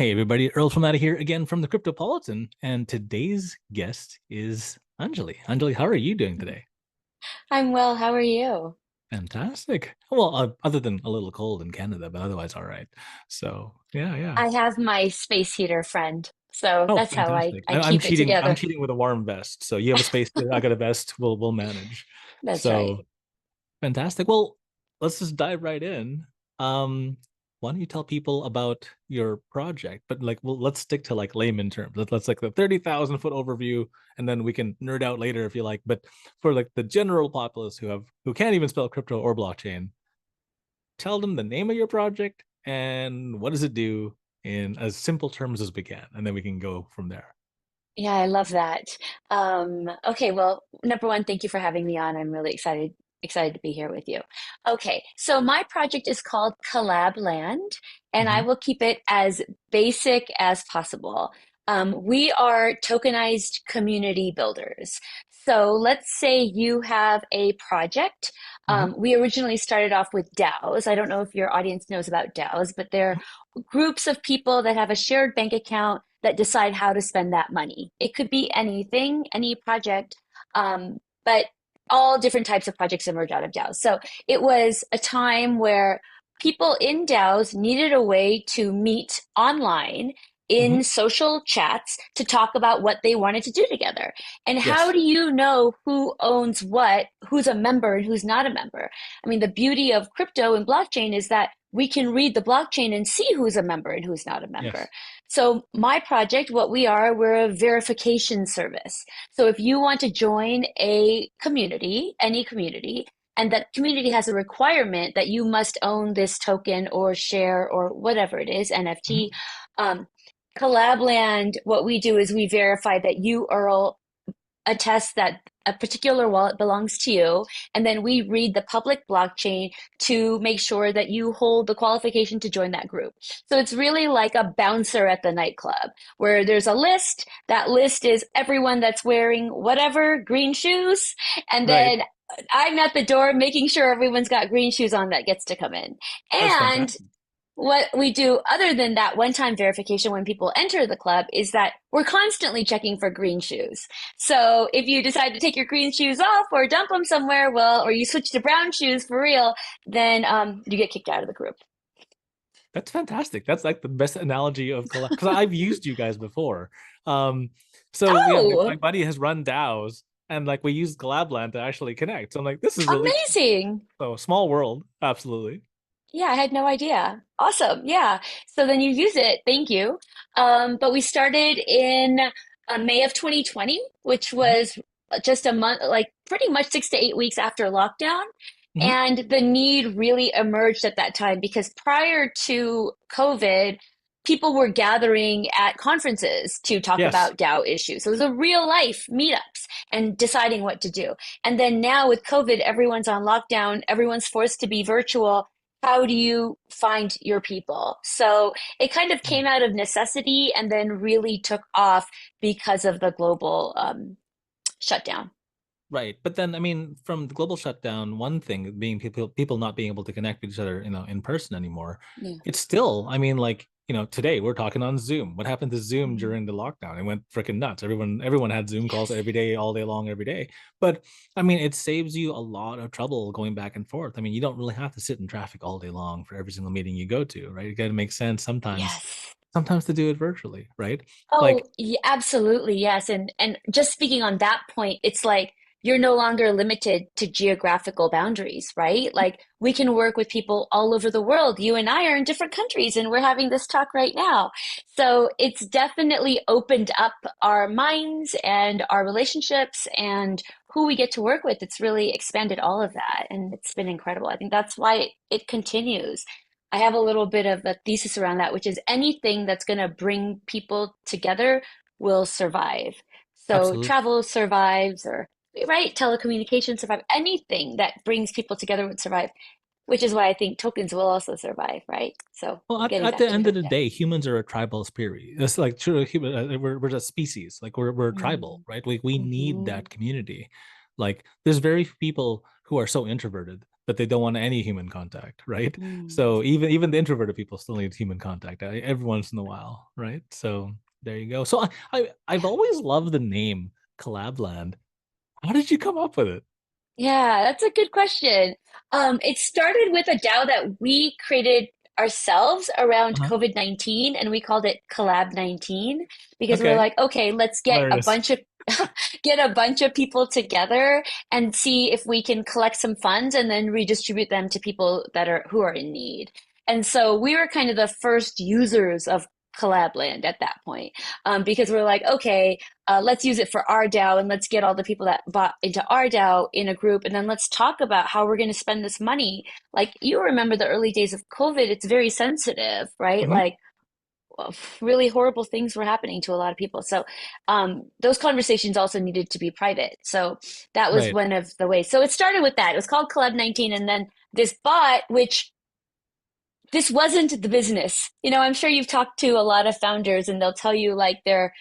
Hey everybody, Earl from out of here again from the Cryptopolitan, and today's guest is Anjali. Anjali, how are you doing today? I'm well. How are you? Fantastic. Well, other than a little cold in Canada, but otherwise all right. So yeah, yeah. I have my space heater friend, so Oh, that's how I, fantastic. I I'm keep it cheating. I'm together. cheating with a warm vest. So you have a space here, I got a vest. We'll manage. That's right. So fantastic. Well, let's just dive right in. Um, why don't you tell people about your project? But like, well, let's stick to like layman terms. Let's like the 30,000 foot overview, and then we can nerd out later if you like. But for like the general populace who can't even spell crypto or blockchain, tell them the name of your project and what does it do in as simple terms as we can, and then we can go from there. Yeah, I love that. Okay, well, number one, thank you for having me on. I'm really excited to be here with you. Okay, so my project is called Collab Land, and I Hmm. will keep it as basic as possible. We are tokenized community builders. So let's say you have a project. Hmm. We originally started off with DAOs. I don't know if your audience knows about DAOs, but they're groups of people that have a shared bank account that decide how to spend that money. It could be anything, any project, but all different types of projects emerge out of DAOs. So it was a time where people in DAOs needed a way to meet online in Hmm. social chats to talk about what they wanted to do together. And how Yes. do you know who owns what, who's a member and who's not a member? I mean, the beauty of crypto and blockchain is that we can read the blockchain and see who's a member and who's not a member. Yes. So my project, what we are, we're a verification service. So if you want to join a community, any community, and that community has a requirement that you must own this token or share or whatever it is, NFT, Hmm. um, Collabland, what we do is we verify that you, Earl, attest that a particular wallet belongs to you, and then we read the public blockchain to make sure that you hold the qualification to join that group. So it's really like a bouncer at the nightclub where there's a list. That list is everyone that's wearing whatever green shoes, and Right. then I'm at the door making sure everyone's got green shoes on that gets to come in. That's And fantastic. what we do other than that one-time verification when people enter the club is that we're constantly checking for green shoes. So if you decide to take your green shoes off or dump them somewhere, well, or you switch to brown shoes for real, then you get kicked out of the group. That's fantastic. That's like the best analogy of collab because I've used you guys before. Um, so yeah, my Oh, buddy has run DAOs and like we use Collab Land to actually connect. So I'm like, this is really cool. amazing. So small world, absolutely. Yeah, I had no idea. Awesome. Yeah. So then you use it. Thank you. But we started in May of 2020, which Hmm. was just a month, like pretty much 6 to 8 weeks after lockdown. Hmm. And the need really emerged at that time because prior to COVID, people were gathering at conferences to talk Yes. about DAO issues. So it was a real life meetups and deciding what to do. And then now with COVID, everyone's on lockdown, everyone's forced to be virtual. How do you find your people? So it kind of came out of necessity and then really took off because of the global shutdown. Right. But then, I mean, from the global shutdown, one thing being people not being able to connect with each other, in person anymore. Yeah. It's still, I mean, like, today we're talking on Zoom. What happened to Zoom Mhm. during the lockdown? It went freaking nuts. Everyone had Zoom calls Yes. every day, all day long, every day. But I mean, it saves you a lot of trouble going back and forth. I mean, you don't really have to sit in traffic all day long for every single meeting you go to, right? It got to make sense Yes. sometimes to do it virtually, right? Oh, Like, yeah, absolutely. Yes. And just speaking on that point, it's like you're no longer limited to geographical boundaries, right? Like we can work with people all over the world. You and I are in different countries and we're having this talk right now. So it's definitely opened up our minds and our relationships and who we get to work with. It's really expanded all of that. And it's been incredible. I think that's why it continues. I have a little bit of a thesis around that, which is anything that's going to bring people together will survive. So absolutely. travel survives, or right, telecommunications survive. Anything that brings people together would survive, which is why I think tokens will also survive, right? So Well, at, getting at back the to end of the crypto. day, humans are a tribal species. It's like true human. We're just a species. Like we're tribal, Mm. right? We need Mhm. that community. Like there's very few people who are so introverted but they don't want any human contact, right? Mm. So even the introverted people still need human contact every once in a while, right? So there you go. So I've always loved the name Collab Land. How did you come up with it? Yeah, that's a good question. It started with a DAO that we created ourselves around Uh-huh. COVID-19, and we called it Collab 19 because we're Okay, like, okay, let's get a hilarious. bunch of get a bunch of people together and see if we can collect some funds and then redistribute them to people that are who are in need. And so we were kind of the first users of Collab Land at that point, because we're like, okay, let's use it for our DAO and let's get all the people that bought into our DAO in a group. And then let's talk about how we're going to spend this money. Like you remember the early days of COVID, it's very sensitive, right? Mhm. Like really horrible things were happening to a lot of people. So those conversations also needed to be private. So that was Right. one of the ways. So it started with that. It was called Collab 19. And then this bot, which this wasn't the business. I'm sure you've talked to a lot of founders and they'll tell you like their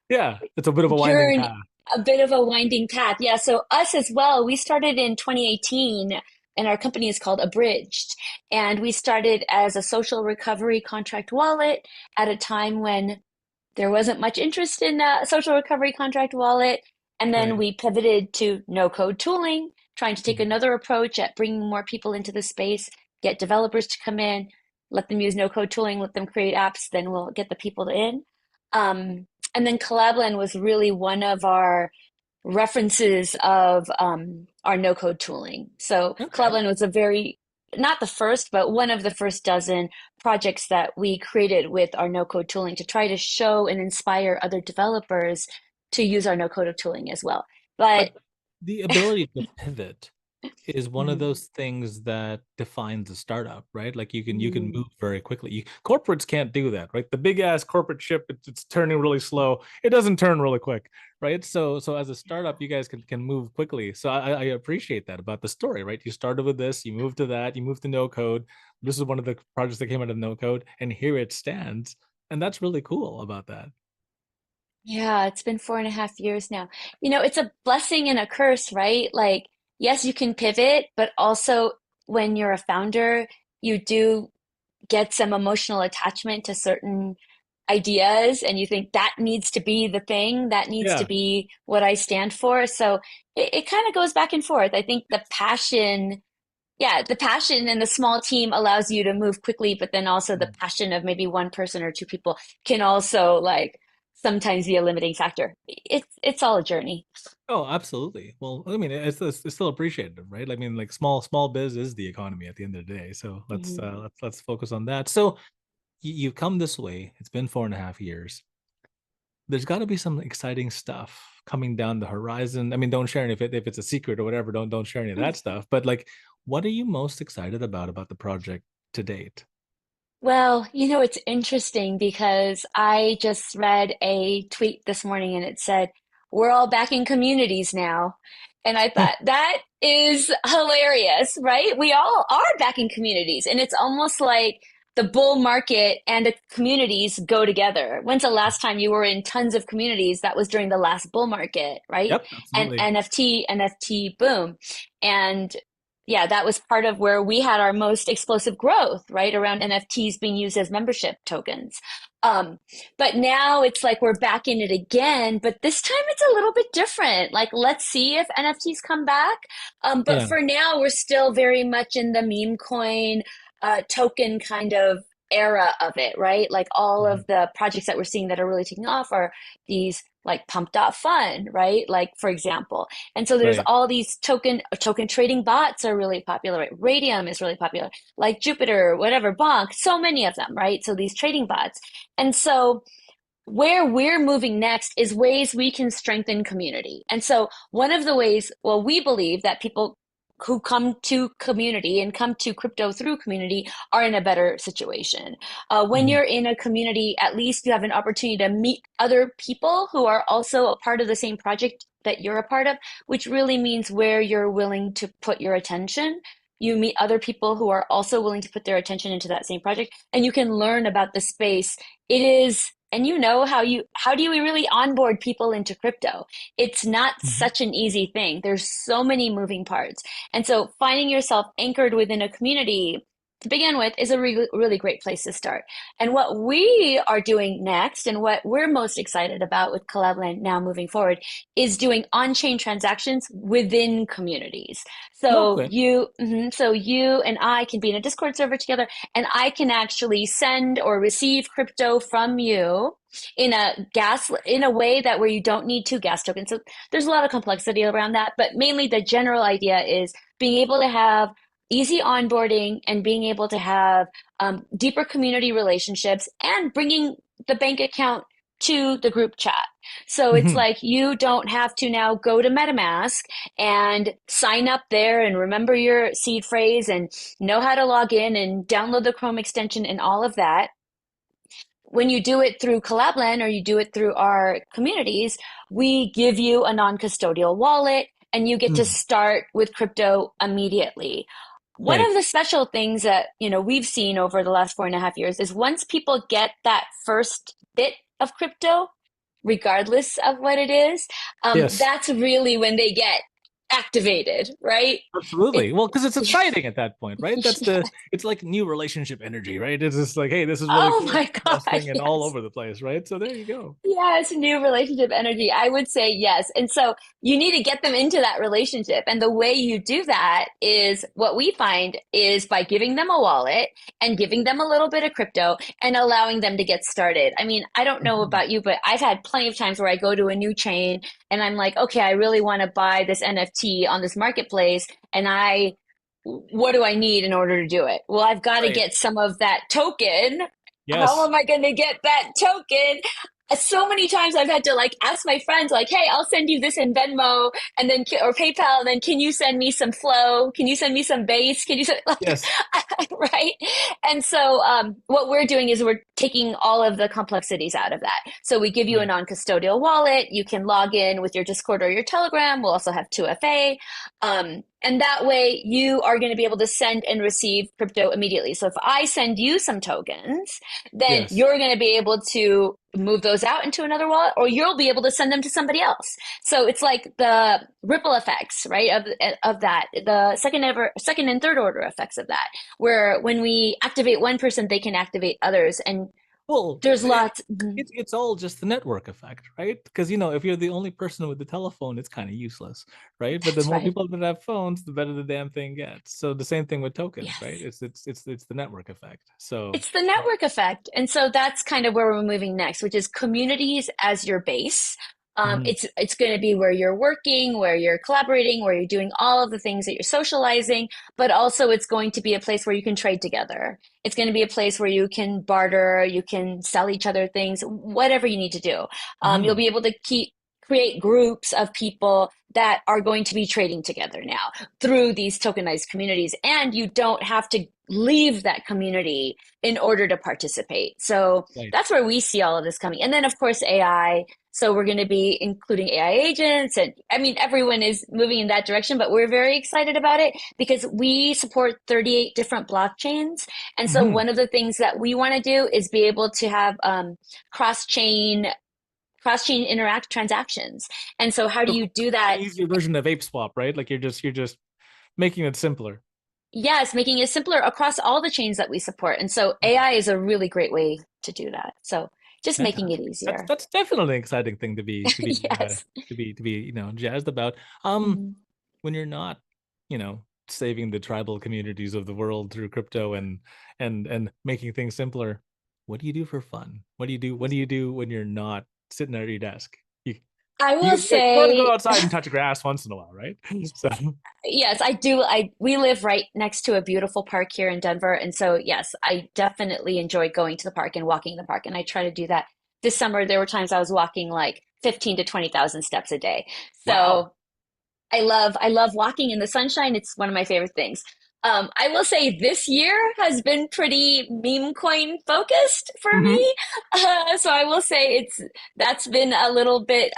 Yeah, it's a bit of a winding journey, path. a bit of a winding path. Yeah. So us as well, we started in 2018 and our company is called Abridged. And we started as a social recovery contract wallet at a time when there wasn't much interest in a social recovery contract wallet. And then Right. we pivoted to no code tooling, trying to take Mhm. another approach at bringing more people into the space, get developers to come in, let them use no code tooling, let them create apps, then we'll get the people in. Um, and then Collabland was really one of our references of our no code tooling. So Okay. Collabland was a very, not the first, but one of the first dozen projects that we created with our no code tooling to try to show and inspire other developers to use our no code tooling as well. But But the ability to pivot is one of mm, those things that defines a startup, right? Like you can mm, move very quickly. Corporates can't do that, right? The big ass corporate ship, it's turning really slow. It doesn't turn really quick, right? So as a startup, you guys can move quickly. So I appreciate that about the story, right? You started with this, you moved to that, you moved to no code. This is one of the projects that came out of no code, and here it stands. And that's really cool about that. yeah, it's been 4.5 years now. It's a blessing and a curse, right? Like, yes, you can pivot, but also when you're a founder, you do get some emotional attachment to certain ideas and you think that needs to be the thing, that needs to Yeah. be what I stand for. So it kind of goes back and forth. I think the passion, yeah, the passion and the small team allows you to move quickly, but then also the passion of maybe one person or two people can also like sometimes be a limiting factor. It's all a journey. Oh, absolutely. Well, I mean, it's still appreciated, right? I mean, like small biz is the economy at the end of the day. So Mhm. let's focus on that. So you've come this way. It's been 4.5 years. There's got to be some exciting stuff coming down the horizon. I mean, don't share any if it's a secret or whatever. Don't share any of that stuff. But like, what are you most excited about the project to date? Well, it's interesting because I just read a tweet this morning and it said, we're all back in communities now. And I thought that is hilarious, right? We all are back in communities. And it's almost like the bull market and the communities go together. When's the last time you were in tons of communities? That was during the last bull market, right? Yep, And absolutely. NFT boom. And yeah, that was part of where we had our most explosive growth, right? Around NFTs being used as membership tokens. Um, but now it's like we're back in it again, but this time it's a little bit different. Like, let's see if NFTs come back. But Yeah, for now, we're still very much in the meme coin token kind of era of it, right? Like all mhm, of the projects that we're seeing that are really taking off are these like pump.fun, right? Like for example. And so there's right. all these token trading bots are really popular, right? Radium is really popular, like Jupiter, whatever, Bonk, so many of them, right? So these trading bots. And so where we're moving next is ways we can strengthen community. And so one of the ways, well, we believe that people who come to community and come to crypto through community are in a better situation. When Mhm. you're in a community, at least you have an opportunity to meet other people who are also a part of the same project that you're a part of, which really means where you're willing to put your attention. You meet other people who are also willing to put their attention into that same project, and you can learn about the space. It is and you know how do you really onboard people into crypto? It's not Mhm. such an easy thing. There's so many moving parts. And so finding yourself anchored within a community to begin with is a really great place to start. And what we are doing next and what we're most excited about with Collab Land now moving forward is doing on-chain transactions within communities. So Okay. so you and I can be in a Discord server together, and I can actually send or receive crypto from you in a way that where you don't need two gas tokens. So there's a lot of complexity around that, but mainly the general idea is being able to have easy onboarding and being able to have deeper community relationships and bringing the bank account to the group chat. So it's Mhm. like you don't have to now go to MetaMask and sign up there and remember your seed phrase and know how to log in and download the Chrome extension and all of that. When you do it through Collabland or you do it through our communities, we give you a non-custodial wallet and you get to Mm. start with crypto immediately. One Right. of the special things that, we've seen over the last 4.5 years is once people get that first bit of crypto, regardless of what it is, Yes. that's really when they get activated, right? It, Absolutely. Well, because it's exciting at that point, right? It's like new relationship energy, right? It's just like, hey, this is really oh cool, my best God, thing, and all yes. over the place, right? So there you go. Yes, new relationship energy. I would say yes. And so you need to get them into that relationship. And the way you do that is what we find is by giving them a wallet and giving them a little bit of crypto and allowing them to get started. I mean, I don't know Mhm. about you, but I've had plenty of times where I go to a new chain and I'm like, okay, I really want to buy this NFT on this marketplace. And what do I need in order to do it? Well, I've got to Right. get some of that token. How Yes. am I going to get that token? So many times I've had to like ask my friends, like, "Hey, I'll send you this in Venmo, and then or PayPal, and then can you send me some Flow? Can you send me some Base? Can you send like Yes. right?" And so what we're doing is we're taking all of the complexities out of that. So we give you a Right. non-custodial wallet. You can log in with your Discord or your Telegram. We'll also have 2FA. And that way you are going to be able to send and receive crypto immediately. So if I send you some tokens, then Yes. you're going to be able to move those out into another wallet, or you'll be able to send them to somebody else. So it's like the ripple effects, right? Of that, the second and third order effects of that, where when we activate one person, they can activate others. And Well, there's lots. it's all just the network effect, right? Because if you're the only person with the telephone, it's kind of useless, right? But the That's more right. people that have phones, the better the damn thing gets. So the same thing with tokens, right? Yes. It's the network effect. So It's the network effect. And so that's kind of where we're moving next, which is communities as your base. mhm. It's going to be where you're working, where you're collaborating, where you're doing all of the things that you're socializing, but also it's going to be a place where you can trade together. It's going to be a place where you can barter, you can sell each other things, whatever you need to do. You'll Mhm. be able to create groups of people that are going to be trading together now through these tokenized communities, and you don't have to leave that community in order to participate. So Right. that's where we see all of this coming. And then, of course, AI. So we're going to be including AI agents. And I mean, everyone is moving in that direction, but we're very excited about it because we support 38 different blockchains. And so Mhm. one of the things that we want to do is be able to have cross-chain cross-chain interact transactions. And so how do So you do an that? easier version of ape swap, right? Like you're just making it simpler. Yes, making it simpler across all the chains that we support. And so Mhm. AI is a really great way to do that. So just making it Fantastic. That's easier. that's definitely an exciting thing to be to be Yes. to be jazzed about. Mhm. When you're not, saving the tribal communities of the world through crypto and making things simpler, what do you do for fun? What do you do when you're not sitting at your desk? You I you, will you want to go say, outside and touch grass once in a while, right? So yes, I do. We live right next to a beautiful park here in Denver. And so, yes, I definitely enjoy going to the park and walking the park. And I try to do that. This summer, there were times I was walking like 15 to 20,000 steps a day. wow. So I love walking in the sunshine. It's one of my favorite things. I will say this year has been pretty meme coin focused for Hmm. me. So I will say that's been a little bit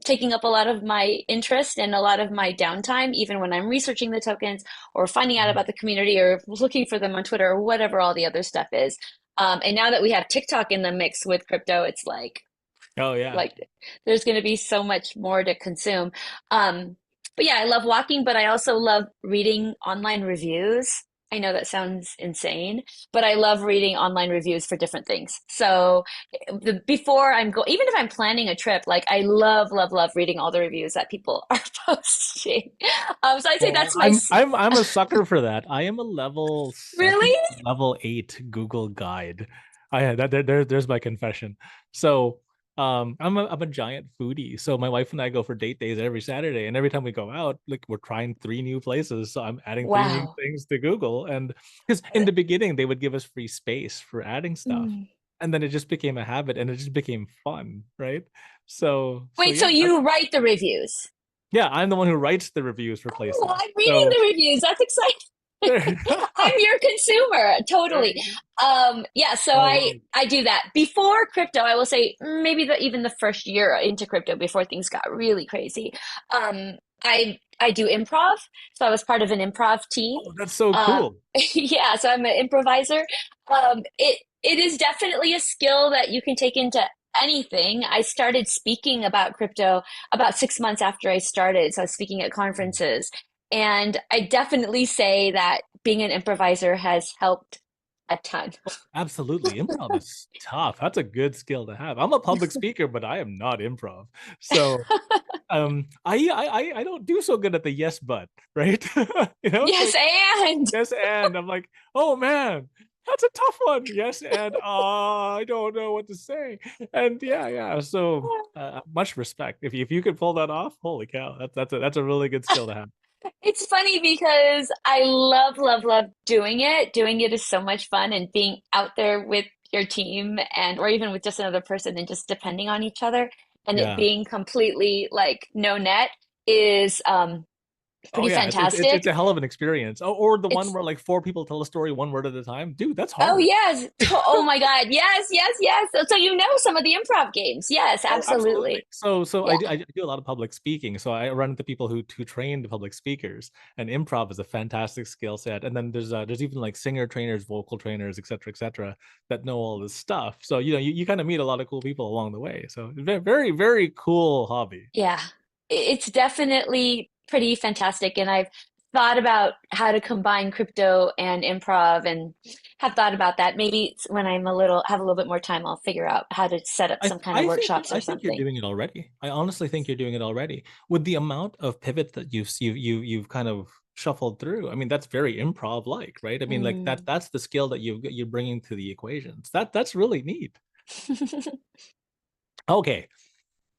taking up a lot of my interest and a lot of my downtime, even when I'm researching the tokens or finding out about the community or looking for them on Twitter or whatever all the other stuff is. And now that we have TikTok in the mix with crypto, it's Oh yeah. like there's going to be so much more to consume. Um, but yeah, I love walking, but I also love reading online reviews. I know that sounds insane, but I love reading online reviews for different things. So before I'm go, even if I'm planning a trip, like I love, love, love reading all the reviews that people are posting. So I'd say Oh, that's my, I'm a sucker for that. I am a level really? 7, level 8 Google Guide. I had that there's my confession. So I'm a giant foodie. So my wife and I go for date days every Saturday, and every time we go out, like we're trying 3 new places. So I'm adding 3 new Wow. things to Google. And because in the beginning they would give us free space for adding stuff. Mm. And then it just became a habit and it just became fun, right? So Wait, so yeah, you write the reviews? yeah, I'm the one who writes the reviews for Oh, places. I'm reading So the reviews. That's exciting. there, I'm your consumer, there totally. you go. Yeah, so I love I it. I do that before crypto. I will say maybe even the first year into crypto before things got really crazy. I do improv, so I was part of an improv team. Oh, that's so Um, cool. yeah, so I'm an improviser. It is definitely a skill that you can take into anything. I started speaking about crypto about 6 months after I started, so I was speaking at conferences. And I definitely say that being an improviser has helped a ton. Absolutely. Improv is tough. That's a good skill to have. I'm a public speaker, but I am not improv. So I don't do so good at the yes but, right? It's Yes, like and yes and I'm like, oh man, that's a tough one. Yes and I don't know what to say. And yeah. So much respect. If you could pull that off, holy cow, that's a really good skill to have. it's funny because I love, love, love doing it. Doing it is so much fun, and being out there with your team and or even with just another person and just depending on each other and it Yeah. being completely like no net is Oh pretty yeah, it's fantastic. a hell of an experience. Oh, or the one It's where like 4 people tell a story 1 word at a time. Dude, that's oh hard. yes. Oh my God. Yes, yes, yes. So you know some of the improv games. Yes, Oh, absolutely. absolutely. So Yeah. I do a lot of public speaking. So I run into people who train the public speakers, and improv is a fantastic skill set. And then there's even like singer trainers, vocal trainers, et cetera, that know all this stuff. So you kind of meet a lot of cool people along the way. So very, very, very cool hobby. Yeah. It's definitely pretty fantastic. And I've thought about how to combine crypto and improv and have thought about that. Maybe when have a little bit more time, I'll figure out how to set up some kind of workshops or I think you're something. doing it already. I honestly think you're doing it already with the amount of pivots that you've kind of shuffled through. I mean, that's very improv like, right? I mean, like Mm. that's the skill that you're bringing to the equations. That's really neat. Okay,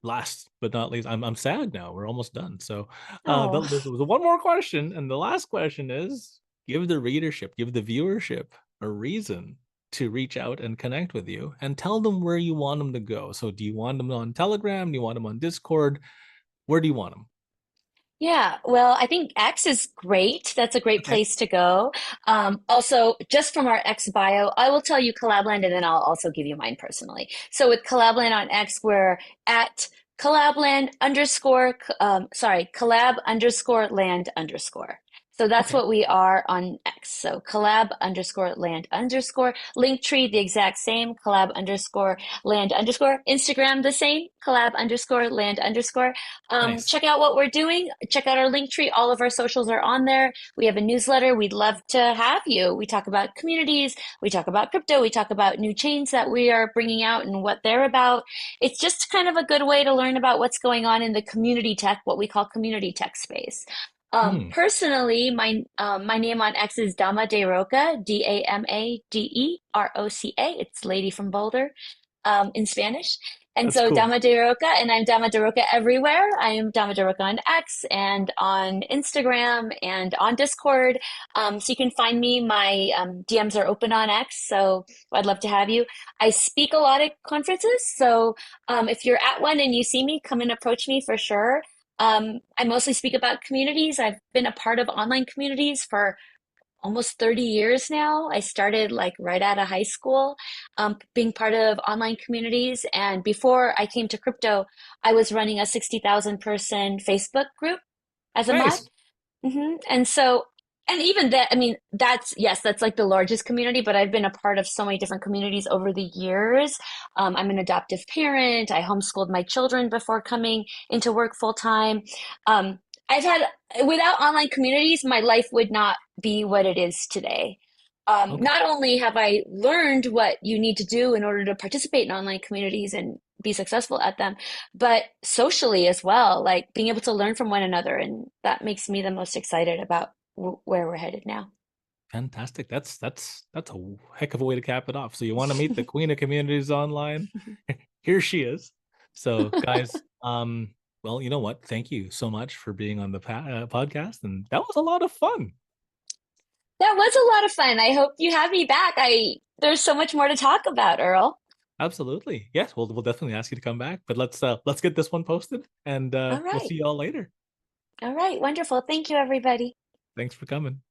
last but not least, I'm sad now. We're almost done. So, Oh, the one more question, and the last question is: give the readership, give the viewership a reason to reach out and connect with you, and tell them where you want them to go. So, do you want them on Telegram? Do you want them on Discord? Where do you want them? yeah. Well, I think X is great. That's a great Okay, place to go. Also, just from our X bio, I will tell you Collabland and then I'll also give you mine personally. So with Collabland on X, we're at Collabland underscore, collab underscore land underscore. So that's okay, what we are on X. So collab underscore land underscore Linktree, the exact same, collab underscore land underscore Instagram, the same, collab underscore land underscore. nice. Check out what we're doing. Check out our link tree. All of our socials are on there. We have a newsletter. We'd love to have you. We talk about communities. We talk about crypto. We talk about new chains that we are bringing out and what they're about. It's just kind of a good way to learn about what's going on in the community tech, what we call community tech space. Hmm, Personally, my name on X is Dama De Roca, DaMadeRoca. It's Lady from Boulder in Spanish. And that's so cool. Dama De Roca, and I'm Dama De Roca everywhere. I am Dama De Roca on X and on Instagram and on Discord. So you can find me. My DMs are open on X, so I'd love to have you. I speak a lot at conferences, so if you're at one and you see me, come and approach me for sure. I mostly speak about communities. I've been a part of online communities for almost 30 years now. I started like right out of high school, being part of online communities. And before I came to crypto, I was running a 60,000 person Facebook group as a mod. Nice. And so And even that, I mean, that's, yes, that's like the largest community, but I've been a part of so many different communities over the years. I'm an adoptive parent. I homeschooled my children before coming into work full time. Um, I've had, without online communities, my life would not be what it is today. Okay, Not only have I learned what you need to do in order to participate in online communities and be successful at them, but socially as well, like being able to learn from one another. And that makes me the most excited about where we're headed now. fantastic. That's a heck of a way to cap it off. So you want to meet the queen of communities online? Here she is. So guys, well, you know what? Thank you so much for being on the podcast, and that was a lot of fun. That was a lot of fun. I hope you have me back. There's so much more to talk about, Earl. Absolutely. Yes, we'll definitely ask you to come back, but let's get this one posted, and All we'll right. see you all later. All right. Wonderful. Thank you, everybody. Thanks for coming.